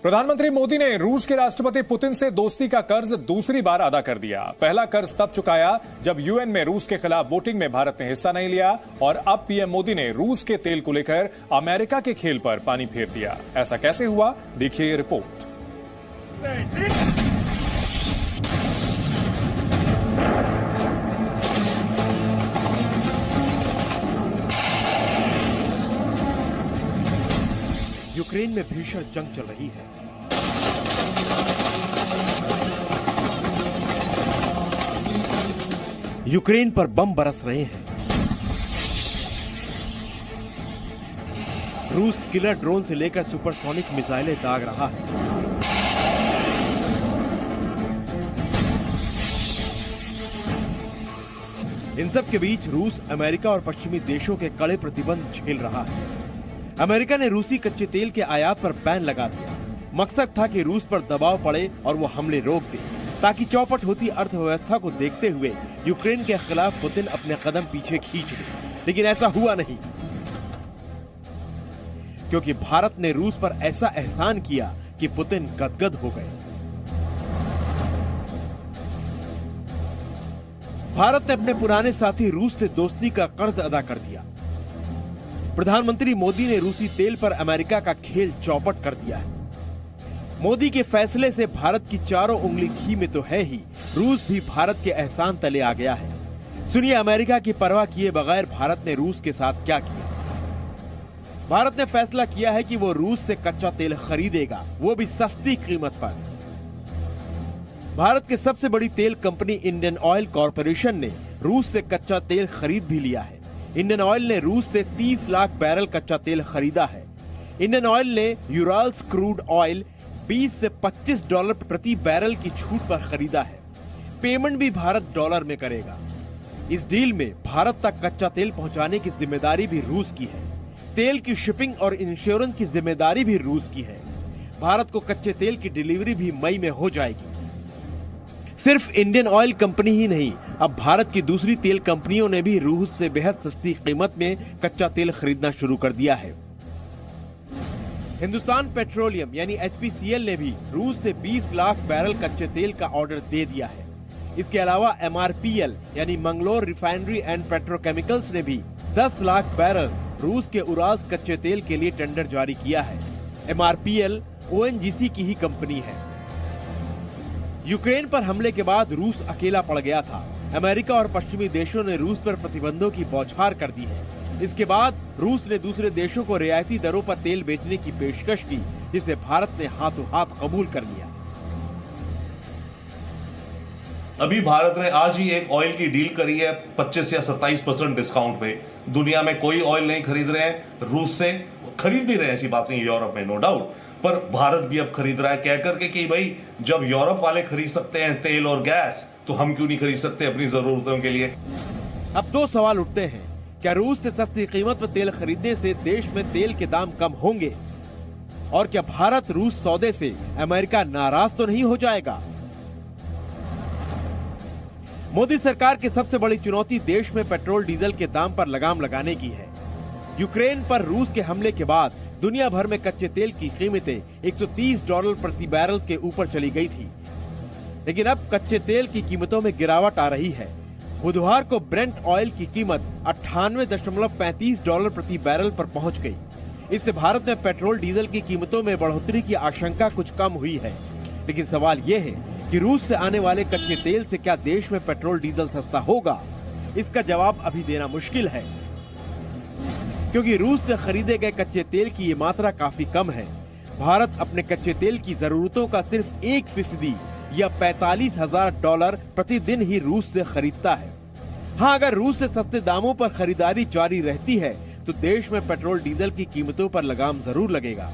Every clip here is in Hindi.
प्रधानमंत्री मोदी ने रूस के राष्ट्रपति पुतिन से दोस्ती का कर्ज दूसरी बार अदा कर दिया। पहला कर्ज तब चुकाया जब यूएन में रूस के खिलाफ वोटिंग में भारत ने हिस्सा नहीं लिया और अब पीएम मोदी ने रूस के तेल को लेकर अमेरिका के खेल पर पानी फेर दिया। ऐसा कैसे हुआ, देखिए ये रिपोर्ट। यूक्रेन में भीषण जंग चल रही है। यूक्रेन पर बम बरस रहे हैं। रूस किलर ड्रोन से लेकर सुपरसोनिक मिसाइलें दाग रहा है। इन सब के बीच रूस अमेरिका और पश्चिमी देशों के कड़े प्रतिबंध झेल रहा है। अमेरिका ने रूसी कच्चे तेल के आयात पर बैन लगा दिया। मकसद था कि रूस पर दबाव पड़े और वो हमले रोक दे, ताकि चौपट होती अर्थव्यवस्था को देखते हुए यूक्रेन के खिलाफ पुतिन अपने कदम पीछे खींच ले। लेकिन ऐसा हुआ नहीं, क्योंकि भारत ने रूस पर ऐसा एहसान किया कि पुतिन गदगद हो गए। भारत ने अपने पुराने साथी रूस से दोस्ती का कर्ज अदा कर दिया। प्रधानमंत्री मोदी ने रूसी तेल पर अमेरिका का खेल चौपट कर दिया है। मोदी के फैसले से भारत की चारों उंगली घी में तो है ही, रूस भी भारत के एहसान तले आ गया है। सुनिए अमेरिका की परवाह किए बगैर भारत ने रूस के साथ क्या किया। भारत ने फैसला किया है कि वो रूस से कच्चा तेल खरीदेगा, वो भी सस्ती कीमत पर। भारत की सबसे बड़ी तेल कंपनी इंडियन ऑयल कॉरपोरेशन ने रूस से कच्चा तेल खरीद भी लिया है। इंडियन ऑयल ने रूस से 30 लाख बैरल कच्चा तेल खरीदा है। इंडियन ऑयल ने यूराल्स क्रूड ऑयल 20 से $25 प्रति बैरल की छूट पर खरीदा है। पेमेंट भी भारत डॉलर में करेगा। इस डील में भारत तक कच्चा तेल पहुंचाने की जिम्मेदारी भी रूस की है। तेल की शिपिंग और इंश्योरेंस की जिम्मेदारी भी रूस की है। भारत को कच्चे तेल की डिलीवरी भी मई में हो जाएगी। सिर्फ इंडियन ऑयल कंपनी ही नहीं, अब भारत की दूसरी तेल कंपनियों ने भी रूस से बेहद सस्ती कीमत में कच्चा तेल खरीदना शुरू कर दिया है। हिंदुस्तान पेट्रोलियम यानी HPCL ने भी रूस से 20 लाख बैरल कच्चे तेल का ऑर्डर दे दिया है। इसके अलावा MRPL यानी मंगलोर रिफाइनरी एंड पेट्रोकेमिकल्स ने भी 10 लाख बैरल रूस के उराल्स कच्चे तेल के लिए टेंडर जारी किया है। MRPL ONGC की ही कंपनी है। यूक्रेन पर हमले के बाद रूस अकेला पड़ गया था। अमेरिका और पश्चिमी देशों ने रूस पर प्रतिबंधों की बौछार कर दी है। इसके बाद रूस ने दूसरे देशों को रियायती दरों पर तेल बेचने की पेशकश की, जिसे भारत ने हाथों हाथ कबूल कर लिया। अभी भारत ने आज ही एक ऑयल की डील करी है 25 या 27% डिस्काउंट पे। दुनिया में कोई ऑयल नहीं खरीद रहे हैं रूस से, खरीद भी रहे हैं, ऐसी बात नहीं, यूरोप में नो डाउट, पर भारत भी अब खरीद रहा है, कह करके कि भाई जब यूरोप वाले खरीद सकते हैं तेल और गैस, तो हम क्यों नहीं खरीद सकते अपनी जरूरतों के लिए। अब दो सवाल उठते हैं, क्या रूस से सस्ती कीमत पर तेल खरीदने से देश में तेल के दाम कम होंगे, और क्या भारत रूस सौदे से अमेरिका नाराज तो नहीं हो जाएगा। मोदी सरकार की सबसे बड़ी चुनौती देश में पेट्रोल डीजल के दाम पर लगाम लगाने की है। यूक्रेन पर रूस के हमले के बाद दुनिया भर में कच्चे तेल की कीमतें $130 प्रति बैरल के ऊपर चली गई थी, लेकिन अब कच्चे तेल की कीमतों में गिरावट आ रही है। बुधवार को ब्रेंट ऑयल की कीमत $98.35 प्रति बैरल पर पहुंच गई। इससे भारत में पेट्रोल डीजल की कीमतों में बढ़ोतरी की आशंका कुछ कम हुई है। लेकिन सवाल यह है कि रूस से आने वाले कच्चे तेल से क्या देश में पेट्रोल डीजल सस्ता होगा? इसका जवाब अभी देना मुश्किल है, क्योंकि रूस से खरीदे गए कच्चे तेल की ये मात्रा काफी कम है। भारत अपने कच्चे तेल की जरूरतों का सिर्फ 1% या $45,000 प्रतिदिन ही रूस से खरीदता है। हाँ, अगर रूस से सस्ते दामों पर खरीदारी जारी रहती है तो देश में पेट्रोल डीजल की कीमतों पर लगाम जरूर लगेगा।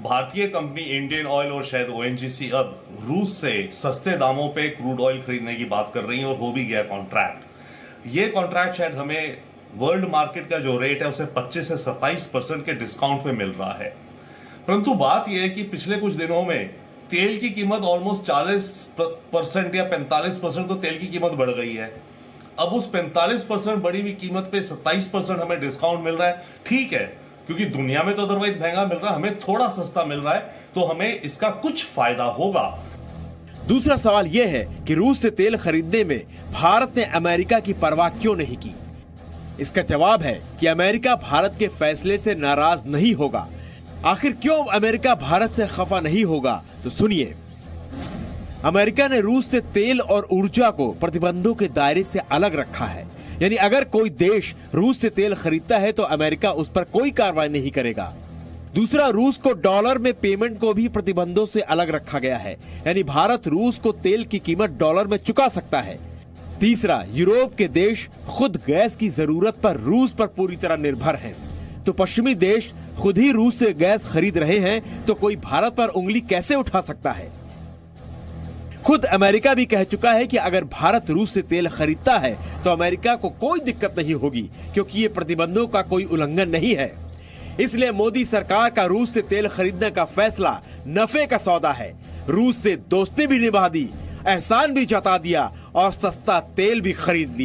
भारतीय कंपनी इंडियन ऑयल और शायद ONGC अब रूस से सस्ते दामों पे क्रूड ऑयल खरीदने की बात कर रही है और हो भी गया कॉन्ट्रैक्ट। ये कॉन्ट्रैक्ट शायद हमें वर्ल्ड मार्केट का जो रेट है उसे 25 से 27% के डिस्काउंट पे मिल रहा है। परंतु बात यह है कि पिछले कुछ दिनों में तेल की कीमत ऑलमोस्ट 40% या 45% तो तेल की कीमत बढ़ गई है। अब उस 45% बढ़ी हुई कीमत पे 27% हमें डिस्काउंट मिल रहा है। ठीक है, क्योंकि दुनिया में तो अदरवाइज महंगा मिल रहा है, हमें थोड़ा सस्ता मिल रहा है, तो हमें इसका कुछ फायदा होगा। दूसरा सवाल यह है कि रूस से तेल खरीदने में भारत ने अमेरिका की परवाह क्यों नहीं की। इसका जवाब है कि अमेरिका भारत के फैसले से नाराज नहीं होगा। आखिर क्यों अमेरिका भारत से खफा नहीं होगा, तो सुनिए। अमेरिका ने रूस से तेल और ऊर्जा को प्रतिबंधों के दायरे से अलग रखा है। यानी अगर कोई देश रूस से तेल खरीदता है तो अमेरिका उस पर कोई कार्रवाई नहीं करेगा। दूसरा, रूस को डॉलर में पेमेंट को भी प्रतिबंधों से अलग रखा गया है। यानी भारत रूस को तेल की कीमत डॉलर में चुका सकता है। तीसरा, यूरोप के देश खुद गैस की जरूरत पर रूस पर पूरी तरह निर्भर हैं। तो पश्चिमी देश खुद ही रूस से गैस खरीद रहे हैं, तो कोई भारत पर उंगली कैसे उठा सकता है। खुद अमेरिका भी कह चुका है कि अगर भारत रूस से तेल खरीदता है तो अमेरिका को कोई दिक्कत नहीं होगी, क्योंकि ये प्रतिबंधों का कोई उल्लंघन नहीं है। इसलिए मोदी सरकार का रूस से तेल खरीदने का फैसला नफे का सौदा है। रूस से दोस्ती भी निभा दी, एहसान भी जता दिया और सस्ता तेल भी खरीद लिया।